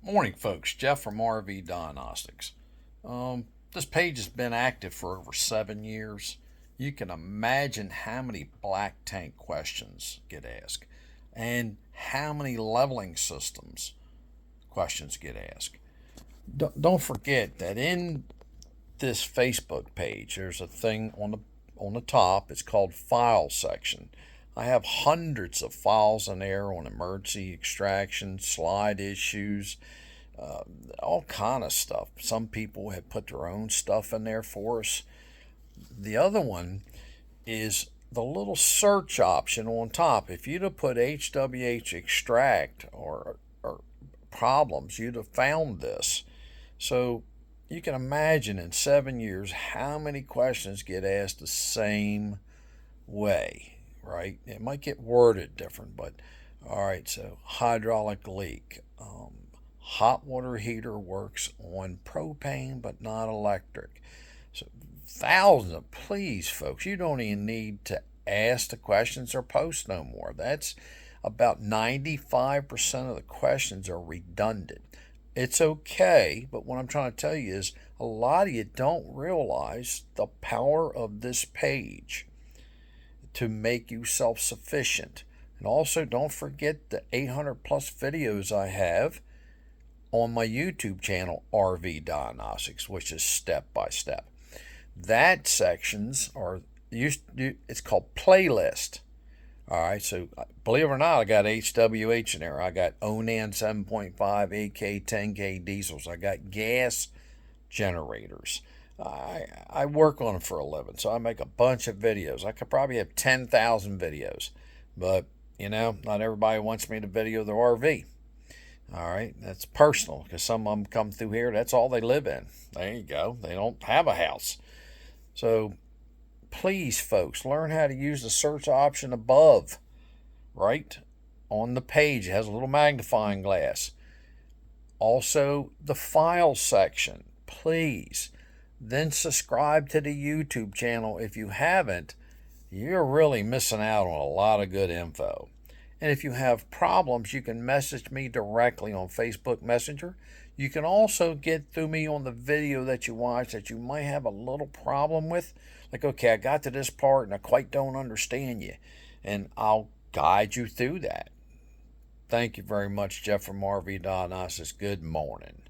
Morning, folks. Jeff from RvDiagnostics. This page has been active for over 7 years. You can imagine how many black tank questions get asked and how many leveling systems questions get asked. Don't forget that in this Facebook page, there's a thing on the top. It's called File Section. I have hundreds of files in there on emergency extraction, slide issues, uh, all kind of stuff. Some people have put their own stuff in there for us. The other one is the little search option on top. If you'd have put HWH extract or problems, you'd have found this. So you can imagine in 7 years how many questions get asked the same way, right? It might get worded different, but all right, so hydraulic leak. Hot water heater works on propane but not electric. So thousands of, please, folks, you don't even need to ask the questions or post no more. That's about 95% of the questions are redundant. It's okay, but what I'm trying to tell you is a lot of you don't realize the power of this page to make you self sufficient. And also, don't forget the 800 plus videos I have on my YouTube channel, RvDiagnostics, which is step by step. That sections are it's called playlist. All right, so believe it or not, I got HWH in there. I got ONAN 7.5, AK 10K diesels. I got gas generators. I work on them for a living, so I make a bunch of videos. I could probably have 10,000 videos, but not everybody wants me to video their RV. All right, that's personal because some of them come through here. That's all they live in. There you go. They don't have a house. So please, folks, learn how to use the search option above, right? On the page, it has a little magnifying glass. Also, the file section, please. Then subscribe to the YouTube channel if you haven't. You're really missing out on a lot of good info. And if you have problems, you can message me directly on Facebook Messenger. You can also get through me on the video that you watch that you might have a little problem with. Like, okay, I got to this part and I quite don't understand you. And I'll guide you through that. Thank you very much, Jeff from RvDiagnostics. Good morning.